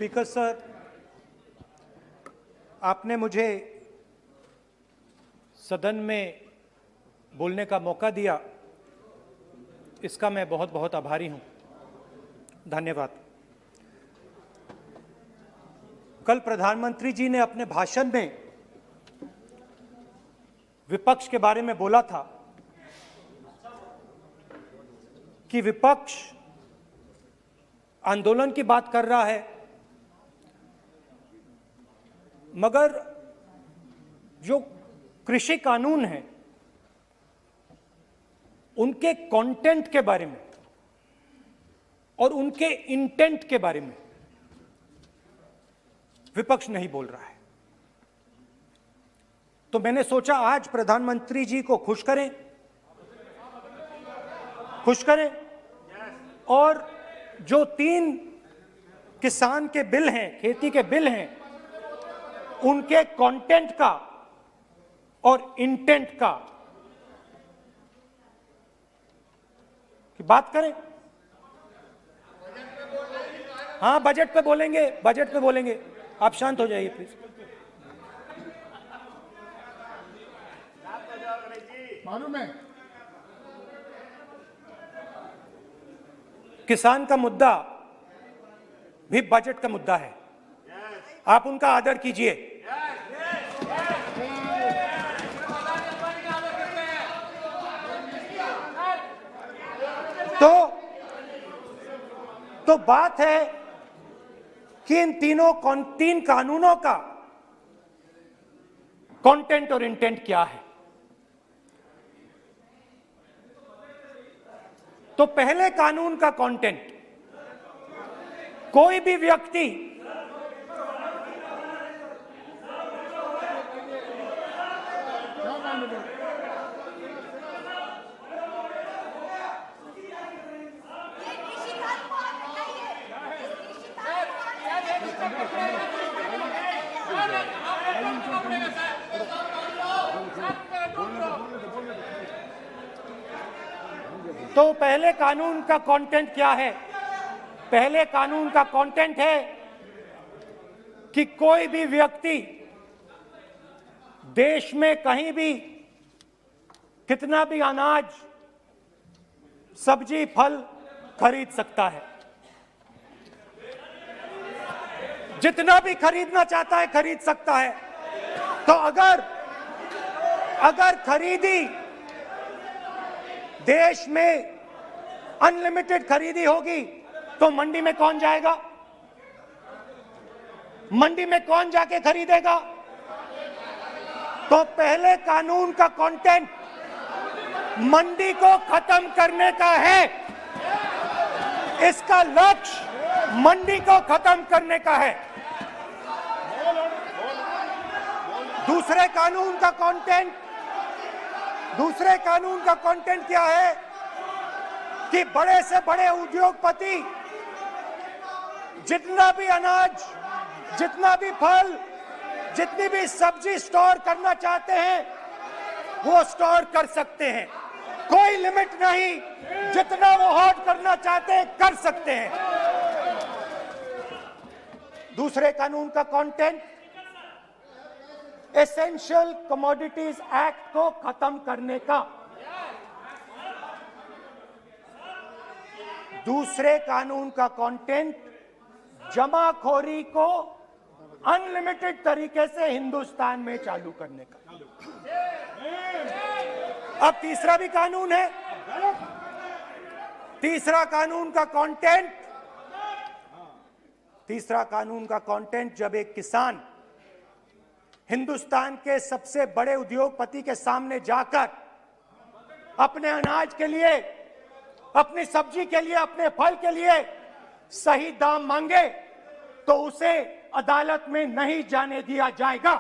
Speaker sir, आपने मुझे सदन में बोलने का मौका दिया, इसका मैं बहुत बहुत आभारी हूं। धन्यवाद। कल प्रधानमंत्री जी ने अपने भाषण में विपक्ष के बारे में बोला था कि विपक्ष आंदोलन की बात कर रहा है, मगर जो कृषि कानून है उनके कंटेंट के बारे में और उनके इंटेंट के बारे में विपक्ष नहीं बोल रहा है। तो मैंने सोचा आज प्रधानमंत्री जी को खुश करें और जो 3 किसान के बिल हैं, खेती के बिल हैं, उनके कंटेंट का और इंटेंट का की बात करें। हाँ, बजट पे बोलेंगे। आप शांत हो जाइए प्लीज। मालूम है किसान का मुद्दा भी बजट का मुद्दा है, आप उनका आदर कीजिए। तो बात है कि इन 3 कानूनों का कंटेंट और इंटेंट क्या है। तो पहले कानून का कंटेंट, कोई भी व्यक्ति तो पहले कानून का कंटेंट क्या है? पहले कानून का कंटेंट है कि कोई भी व्यक्ति देश में कहीं भी कितना भी अनाज, सब्जी, फल खरीद सकता है। जितना भी खरीदना चाहता है खरीद सकता है। तो अगर खरीदी देश में अनलिमिटेड खरीदी होगी तो मंडी में कौन जाएगा? मंडी में कौन जाके खरीदेगा? तो पहले कानून का कंटेंट मंडी को खत्म करने का है। इसका लक्ष्य मंडी को खत्म करने का है। दूसरे कानून का कंटेंट क्या है कि बड़े से बड़े उद्योगपति जितना भी अनाज, जितना भी फल, जितनी भी सब्जी स्टोर करना चाहते हैं वो स्टोर कर सकते हैं। कोई लिमिट नहीं, जितना वो होल्ड करना चाहते हैं कर सकते हैं। दूसरे कानून का कंटेंट एसेंशियल कमोडिटीज एक्ट को खत्म करने का। दूसरे कानून का कंटेंट जमाखोरी को अनलिमिटेड तरीके से हिंदुस्तान में चालू करने का। अब तीसरा भी कानून है। तीसरा कानून का कंटेंट जब एक किसान हिंदुस्तान के सबसे बड़े उद्योगपति के सामने जाकर अपने अनाज के लिए, अपनी सब्जी के लिए, अपने फल के लिए सही दाम मांगे तो उसे अदालत में नहीं जाने दिया जाएगा।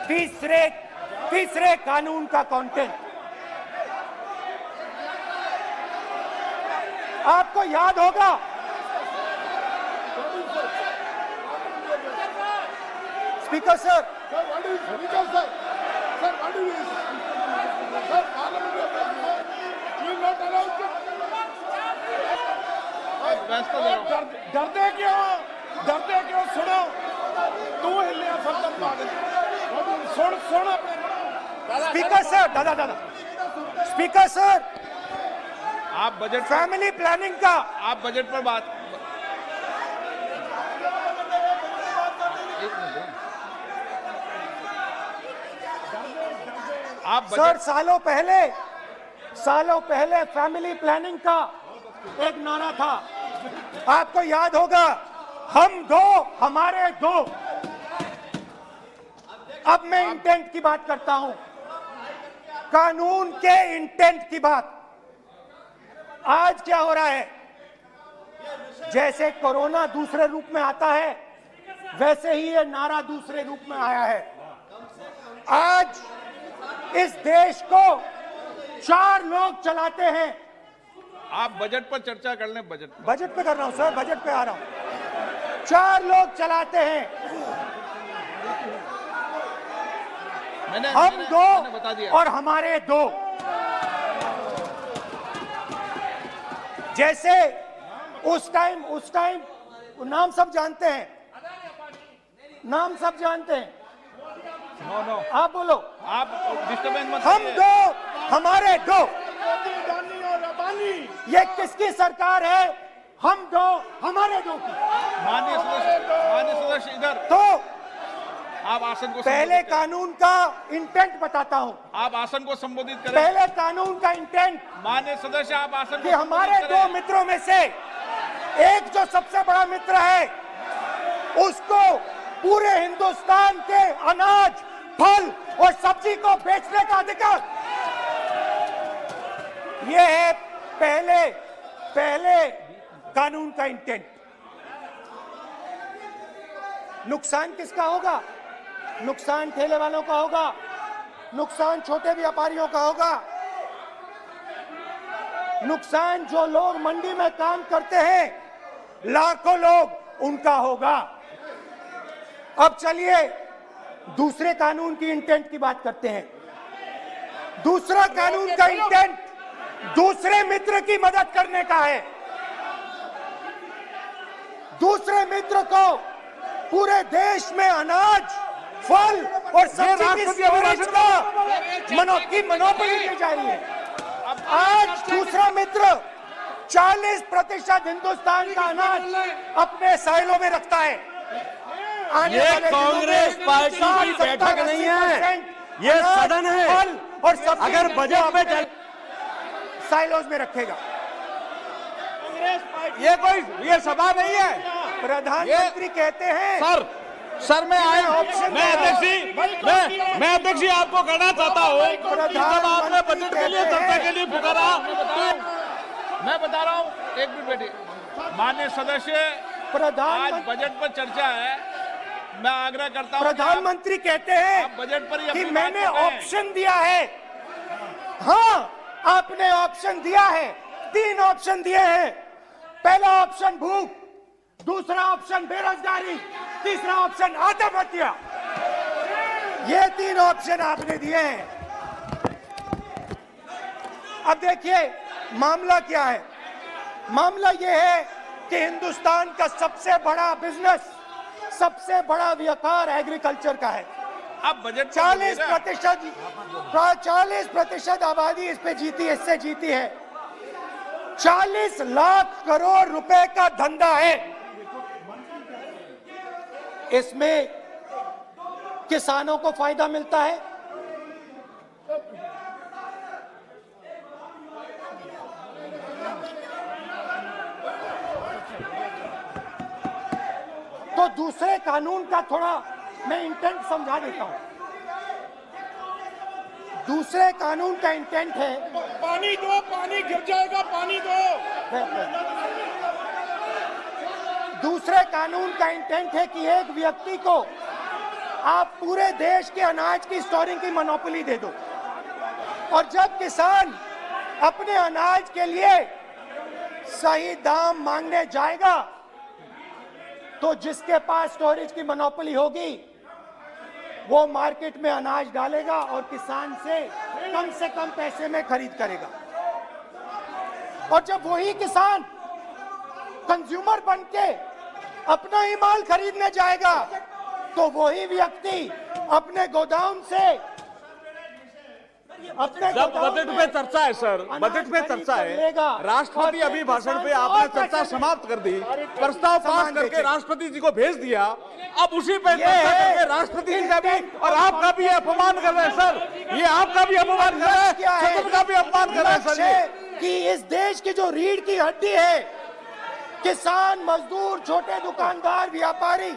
तीसरे कानून का कंटेंट आपको याद होगा, स्पीकर सर, डरते क्यों? सुनो, तू हिलिया सल्तन पागल, सुन अपने। स्पीकर सर, दादा स्पीकर सर, आप बजट, फैमिली प्लानिंग का, आप बजट पर बात, आप सर सालों पहले फैमिली प्लानिंग का एक नारा था, आपको याद होगा, हम दो हमारे दो। अब मैं इंटेंट की बात करता हूं, कानून के इंटेंट की बात। आज क्या हो रहा है, जैसे कोरोना दूसरे रूप में आता है, वैसे ही ये नारा दूसरे रूप में आया है। आज इस देश को 4 लोग चलाते हैं। आप बजट पर चर्चा कर लें। बजट पे कर रहा हूं सर, बजट पे आ रहा हूं। 4 लोग चलाते हैं, हम दो बता दिया। और हमारे दो। जैसे उस टाइम नाम सब जानते हैं, नाम सब जानते हैं। नो, आप बोलो, आप डिस्टर्बेंस मत हम करिए। दो हमारे दो। ये किसकी सरकार है? हम दो हमारे दो की। माननीय सदस्य इधर, तो आप आसन को पहले संबोधित करें। कानून का इंटेंट बताता हूं। आप आसन को संबोधित करें। पहले कानून का इंटेंट माननीय सदस्य, आप आसन कि को हमारे संबोधित दो करें। मित्रों में से एक जो सबसे बड़ा मित्र है, उसको पूरे हिंदुस्तान के अनाज, फल और सब्जी को बेचने का अधिकार। यह है पहले कानून का इंटेंट। नुकसान किसका होगा? नुकसान ठेले वालों का होगा, नुकसान छोटे व्यापारियों का होगा, नुकसान जो लोग मंडी में काम करते हैं, लाखों लोग, उनका होगा। अब चलिए दूसरे कानून की इंटेंट की बात करते हैं। दूसरा कानून का इंटेंट दूसरे मित्र की मदद करने का है। दूसरे मित्र को पूरे देश में अनाज, फल और सब्जी की स्टोरेज की मोनोपोली दी जा रही है। आज दूसरा मित्र 40% हिंदुस्तान का अनाज अपने साइलों में रखता है। ये कांग्रेस पार्टी की बैठक नहीं है, ये सदन है। फल और सब्जी अगर बजट में साइलोज में रखेगा। ये सभा नहीं है। प्रधानमंत्री कहते हैं सर मैं अध्यक्ष जी आपको कहना चाहता हूँ कि जब आपने बजट के लिए चर्चा के लिए पुकारा, मैं बता रहा हूँ, एक मिनट बैठिए। माननीय सदस्य, आज बजट पर चर्चा है, मैं आग्रह करता हूँ। प्रधानमंत्री कहते हैं बजट पर कि मैंने ऑप्शन दिया है। हाँ, आपने ऑप्शन दिया है, 3 ऑप्शन दिए हैं। पहला ऑप्शन भूख, दूसरा ऑप्शन बेरोजगारी, तीसरा ऑप्शन आत्महत्या। ये 3 ऑप्शन आपने दिए हैं। अब देखिए मामला क्या है। मामला यह है कि हिंदुस्तान का सबसे बड़ा बिजनेस, सबसे बड़ा व्यापार एग्रीकल्चर का है। अब बजट 40% आबादी इस पे जीती है, इससे जीती है। 40 लाख करोड़ रुपए का धंधा है। इसमें किसानों को फायदा मिलता है, तो दूसरे कानून का थोड़ा मैं इंटेंट समझा देता हूं। दूसरे कानून का इंटेंट है, पानी दो, पानी गिर जाएगा, पानी दो। दूसरे कानून का इंटेंट है कि एक व्यक्ति को आप पूरे देश के अनाज की स्टोरिंग की मोनोपोली दे दो, और जब किसान अपने अनाज के लिए सही दाम मांगने जाएगा, तो जिसके पास स्टोरेज की मोनोपोली होगी वो मार्केट में अनाज डालेगा और किसान से कम पैसे में खरीद करेगा। और जब वही किसान कंज्यूमर बन के अपना ही माल खरीदने जाएगा तो वही व्यक्ति अपने गोदाम से जब बजट पे चर्चा है सर, बजट पे चर्चा है, राष्ट्रपति अभी भाषण पे आपने चर्चा समाप्त कर दी, प्रस्ताव पास करके राष्ट्रपति जी को भेज दिया, अब उसी पे चर्चा करके राष्ट्रपति जी का भी और आपका भी अपमान कर रहे हैं सर, ये आपका भी अपमान कर रहे हैं, सदन का भी अपमान कर रहे हैं सर ये। कि इस देश की जो रीढ़ की हड्डी है, किसान, मजदूर, छोटे दुकानदार, व्यापारी,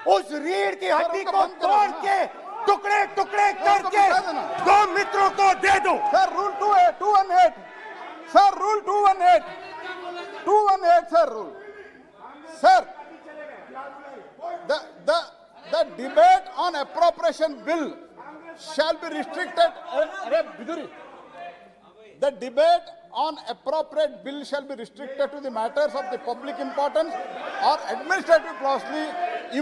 उस रीढ़ की हड्डी को तोड़ के टुकड़े टुकड़े करके दो मित्रों को दे दो। Sir rule 218 sir rule 218 sir rule sir the debate on appropriation bill shall be restricted. The debate on appropriate bill shall be restricted to the matters of the public importance or administrative clausely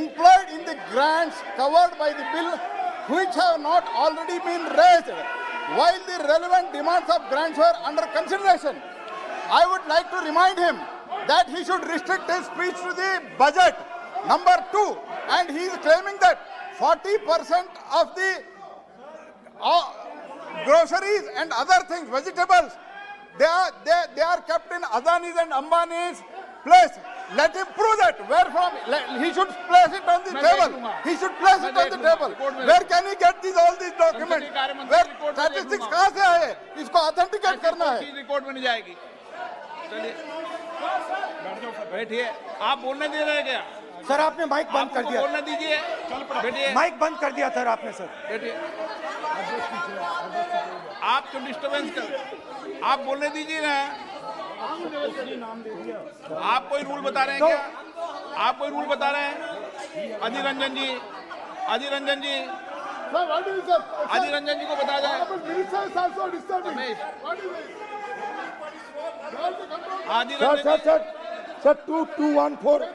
employed in the grants covered by the bill which have not already been raised while the relevant demands of grants were under consideration. I would like to remind him that he should restrict his speech to the budget. Number 2, and he is claiming that 40% of the groceries and other things, vegetables, they are kept in Adani's and Ambani's place. Let him prove that. Where from? He should place it on the table. He should place it on the table. Where can he get all these documents? Where statistics कहाँ से आए? इसको authenticate करना है. Record में नहीं जाएगी. चलिए बैठिए. आप बोलने दे रहे हैं क्या? सर आपने माइक बंद कर दिया. बोलने दीजिए. बैठिए. माइक बंद कर दिया सर आपने. सर बैठिए. आप तो डिस्टर्बेंस कर. आप बोलने दीजिए ना. आप कोई रूल बता रहे हैं क्या? आप कोई रूल बता रहे हैं? अधीर रंजन जी, अधीर रंजन जी, अधीर रंजन जी को बता जाए. Sir, 214.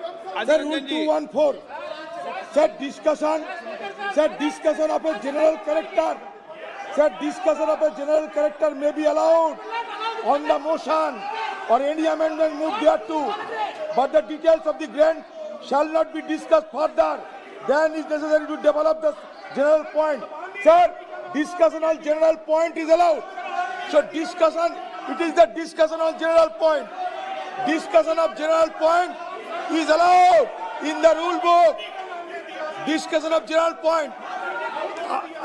Sir, rule 214. Sir, discussion of a general character. Sir, discussion of a general character may be allowed on the motion or any amendment moved thereto, but the details of the grant shall not be discussed further. Then is necessary to develop the general point. Sir, discussion on general point is allowed. So discussion, it is the discussion on general point. Discussion of general point is allowed in the rule book. Discussion of general point.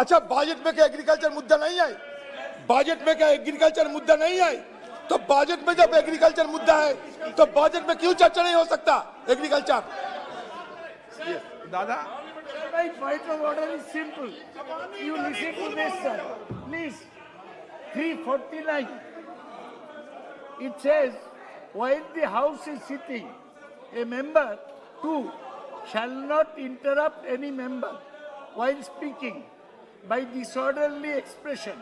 अच्छा budget में क्या agriculture मुद्दा नहीं है? Budget में क्या agriculture मुद्दा नहीं है? तो बजट में जब एग्रीकल्चर मुद्दा है तो बजट में क्यों चर्चा नहीं हो सकता एग्रीकल्चर? दादा My point of order is simple. You listen to this, sir. Please. 349. It says, while the House is sitting, a member, 2, shall not interrupt any member while speaking by disorderly expression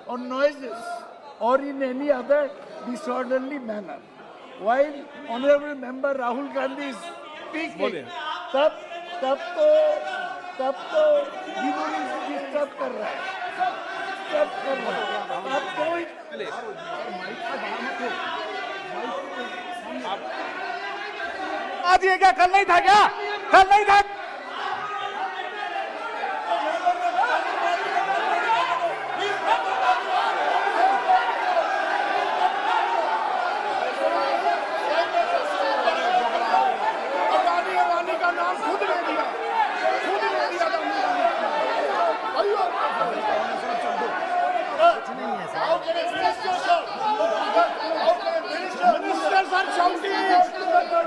or noises or in any other disorderly manner. While Honorable Member Rahul Gandhi is speaking, तब तो disturb कर रहा है. आप कोई आज ये क्या कल नहीं था क्या? कल नहीं था.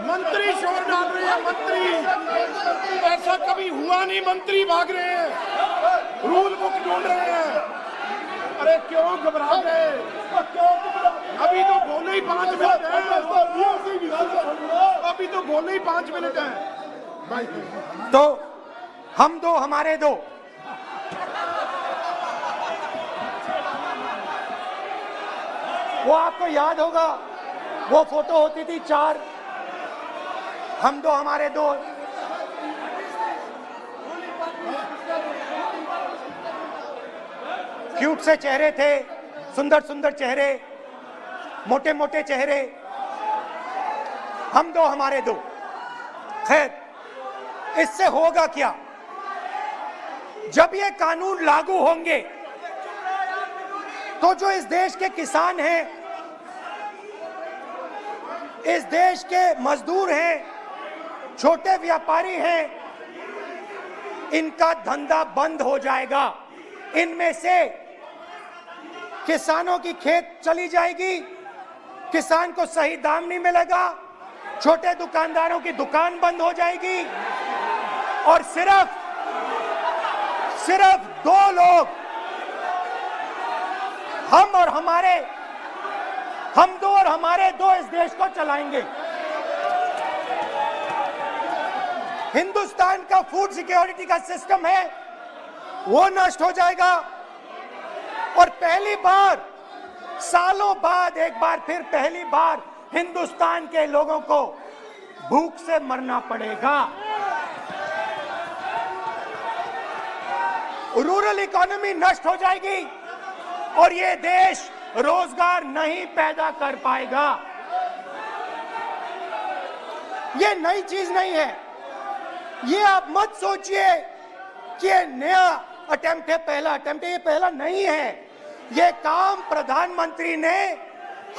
मंत्री शोर डाल रहे हैं. मंत्री ऐसा कभी हुआ नहीं. मंत्री भाग रहे हैं, रूल बुक ढूंढ रहे हैं. अरे क्यों घबरा गए? अभी तो बोले ही 5 मिनट है. अभी तो बोले ही 5 मिनट है. तो हम दो हमारे दो. वो आपको याद होगा, वो फोटो होती थी 4, हम दो हमारे दो. क्यूट से चेहरे थे, सुंदर सुंदर चेहरे, मोटे मोटे चेहरे. हम दो हमारे दो। खैर, इससे होगा क्या? जब ये कानून लागू होंगे तो जो इस देश के किसान हैं, इस देश के मजदूर हैं, छोटे व्यापारी हैं, इनका धंधा बंद हो जाएगा। इनमें से किसानों की खेत चली जाएगी, किसान को सही दाम नहीं मिलेगा, छोटे दुकानदारों की दुकान बंद हो जाएगी और सिर्फ दो लोग, हम दो और हमारे दो इस देश को चलाएंगे। हिंदुस्तान का फूड सिक्योरिटी का सिस्टम है वो नष्ट हो जाएगा और पहली बार सालों बाद एक बार फिर पहली बार हिंदुस्तान के लोगों को भूख से मरना पड़ेगा। रूरल इकोनॉमी नष्ट हो जाएगी और ये देश रोजगार नहीं पैदा कर पाएगा। ये नई चीज नहीं है, ये आप मत सोचिए कि ये नया अटेम्प्ट है, पहला अटेम्प्ट है। ये पहला नहीं है, ये काम प्रधानमंत्री ने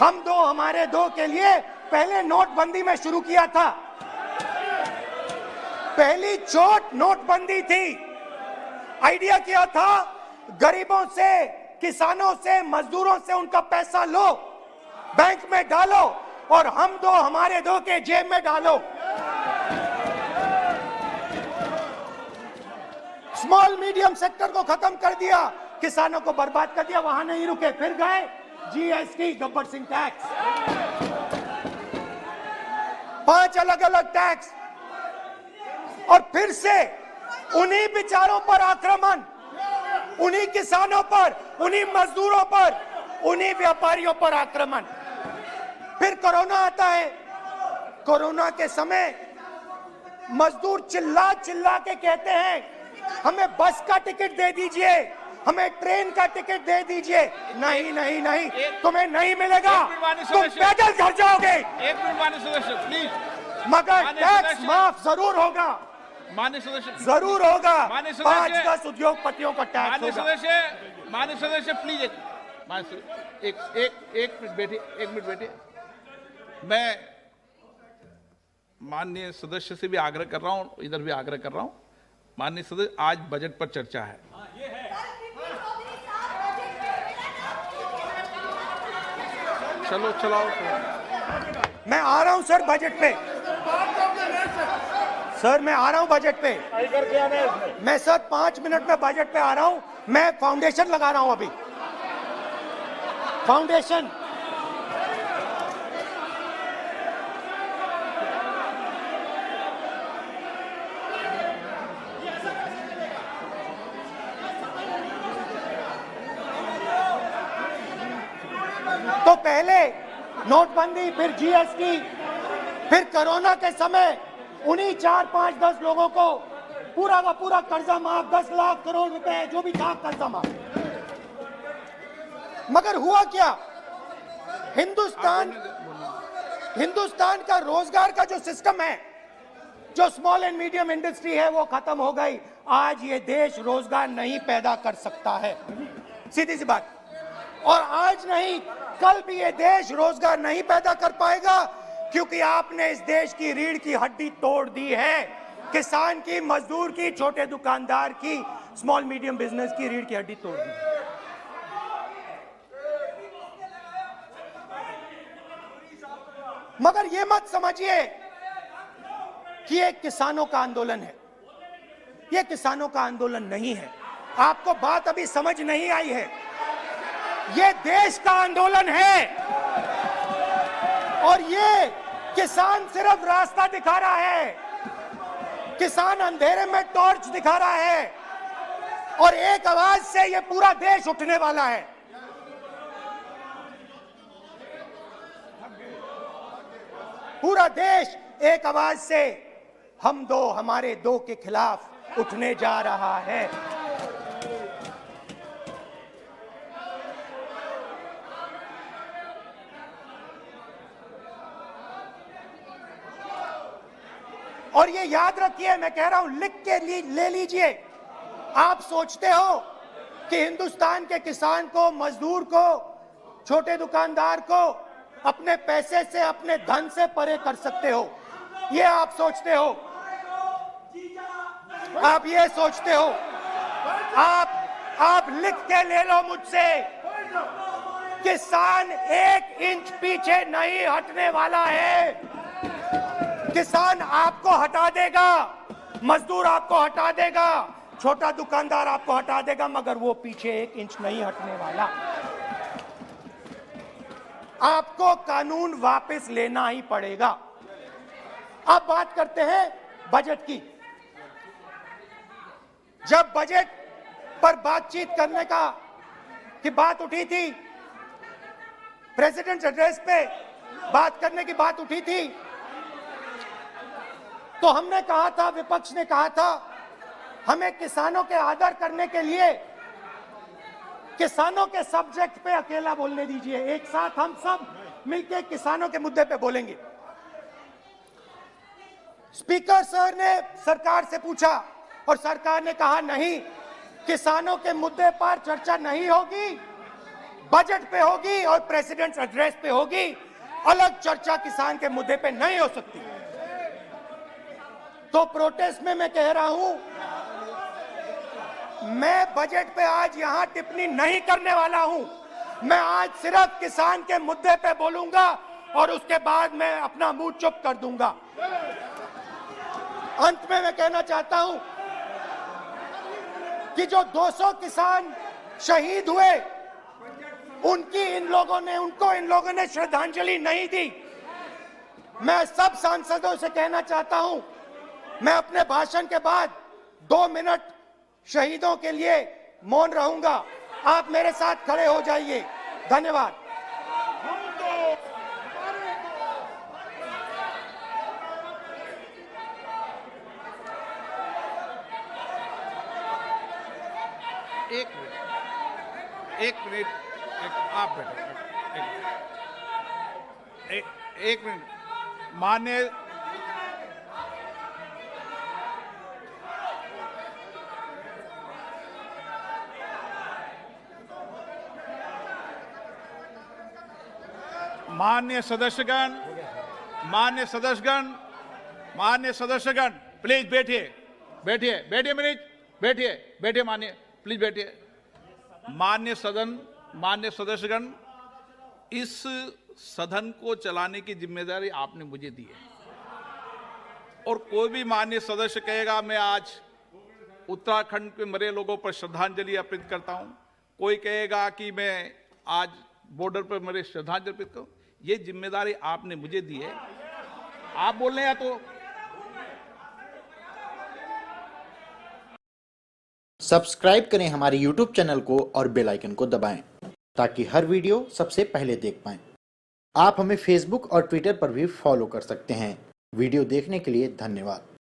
हम दो हमारे दो के लिए पहले नोटबंदी में शुरू किया था। पहली चोट नोटबंदी थी। आइडिया क्या था? गरीबों से, किसानों से, मजदूरों से उनका पैसा लो, बैंक में डालो और हम दो हमारे दो के जेब में डालो। स्मॉल मीडियम सेक्टर को खत्म कर दिया, किसानों को बर्बाद कर दिया। वहां नहीं रुके, फिर गए जीएसटी, गब्बर सिंह टैक्स, 5 अलग अलग टैक्स और फिर से उन्हीं बेचारों पर आक्रमण, उन्हीं किसानों पर, उन्हीं मजदूरों पर, उन्हीं व्यापारियों पर आक्रमण। फिर कोरोना आता है। कोरोना के समय मजदूर चिल्ला चिल्ला के कहते हैं हमें बस का टिकट दे दीजिए, हमें ट्रेन का टिकट दे दीजिए। नहीं नहीं नहीं, तुम्हें नहीं मिलेगा, तुम पैदल घर जाओगे। एक मिनट माननीय सदस्य प्लीज। मगर टैक्स माफ जरूर होगा, माननीय सदस्य जरूर होगा। माननीय सदस्य, 5-10 उद्योगपतियों का टैक्स माननीय होगा। सदस्य प्लीज एक मिनट बैठिए, एक मिनट बैठिए। मैं माननीय सदस्य से भी आग्रह कर रहा हूं, इधर भी आग्रह कर रहा हूं। माननीय सदस्य, आज बजट पर चर्चा है। चलो चलाओ। मैं आ रहा हूं सर बजट पे, सर मैं आ रहा हूं बजट पे। मैं सर 5 मिनट में बजट पे आ रहा हूं। मैं फाउंडेशन लगा रहा हूं अभी, फाउंडेशन। तो पहले नोटबंदी, फिर जीएसटी, फिर कोरोना के समय उन्हीं 4, 5, 10 लोगों को पूरा का पूरा कर्जा माफ, 10 लाख करोड़ रुपए जो भी था कर्जा माफ। मगर हुआ क्या? हिंदुस्तान का रोजगार का जो सिस्टम है, जो स्मॉल एंड मीडियम इंडस्ट्री है, वो खत्म हो गई। आज ये देश रोजगार नहीं पैदा कर सकता है, सीधी सी बात। और आज नहीं, कल भी ये देश रोजगार नहीं पैदा कर पाएगा, क्योंकि आपने इस देश की रीढ़ की हड्डी तोड़ दी है। किसान की, मजदूर की, छोटे दुकानदार की, स्मॉल मीडियम बिजनेस की रीढ़ की हड्डी तोड़ दी। मगर ये मत समझिए कि ये किसानों का आंदोलन है। ये किसानों का आंदोलन नहीं है। आपको बात अभी समझ नहीं आई है। ये देश का आंदोलन है और ये किसान सिर्फ रास्ता दिखा रहा है। किसान अंधेरे में टॉर्च दिखा रहा है और एक आवाज से ये पूरा देश उठने वाला है। पूरा देश एक आवाज से हम दो हमारे दो के खिलाफ उठने जा रहा है। और ये याद रखिए, मैं कह रहा हूं, लिख के ले लीजिए। आप सोचते हो कि हिंदुस्तान के किसान को, मजदूर को, छोटे दुकानदार को अपने पैसे से, अपने धन से परे कर सकते हो, ये आप सोचते हो। आप ये सोचते हो। आप लिख के ले लो मुझसे, किसान 1 इंच पीछे नहीं हटने वाला है। किसान आपको हटा देगा, मजदूर आपको हटा देगा, छोटा दुकानदार आपको हटा देगा, मगर वो पीछे 1 इंच नहीं हटने वाला। आपको कानून वापस लेना ही पड़ेगा। अब बात करते हैं बजट की। जब बजट पर बातचीत करने की बात उठी थी, प्रेसिडेंट एड्रेस पे बात करने की बात उठी थी, तो हमने कहा था, विपक्ष ने कहा था, हमें किसानों के आदर करने के लिए किसानों के सब्जेक्ट पे अकेला बोलने दीजिए, एक साथ हम सब मिलकर किसानों के मुद्दे पे बोलेंगे। स्पीकर सर ने सरकार से पूछा और सरकार ने कहा नहीं, किसानों के मुद्दे पर चर्चा नहीं होगी, बजट पे होगी और प्रेसिडेंट एड्रेस पे होगी, अलग चर्चा किसान के मुद्दे पे नहीं हो सकती। तो प्रोटेस्ट में मैं कह रहा हूं, मैं बजट पे आज यहां टिप्पणी नहीं करने वाला हूं। मैं आज सिर्फ किसान के मुद्दे पे बोलूंगा और उसके बाद मैं अपना मुंह चुप कर दूंगा। अंत में मैं कहना चाहता हूं कि जो 200 किसान शहीद हुए, उनको इन लोगों ने श्रद्धांजलि नहीं दी। मैं सब सांसदों से कहना चाहता हूं, मैं अपने भाषण के बाद 2 मिनट शहीदों के लिए मौन रहूंगा। आप मेरे साथ खड़े हो जाइए। धन्यवाद। एक मिनट, आप बैठो। एक मिनट, माननीय सदस्यगण, प्लीज बैठिए मिनट, बैठिए माननीय, प्लीज बैठिए। माननीय सदस्यगण, इस सदन को चलाने की जिम्मेदारी आपने मुझे दी है, और कोई भी माननीय सदस्य कहेगा मैं आज उत्तराखंड के मरे लोगों पर श्रद्धांजलि अर्पित करता हूं, कोई कहेगा कि मैं आज बॉर्डर पर मरे श्रद्धांजलि अर्पित करूं, ये जिम्मेदारी आपने मुझे दी है। आप बोल रहे हैं तो सब्सक्राइब करें हमारे YouTube चैनल को और बेल आइकन को दबाएं ताकि हर वीडियो सबसे पहले देख पाएं। आप हमें Facebook और Twitter पर भी फॉलो कर सकते हैं। वीडियो देखने के लिए धन्यवाद।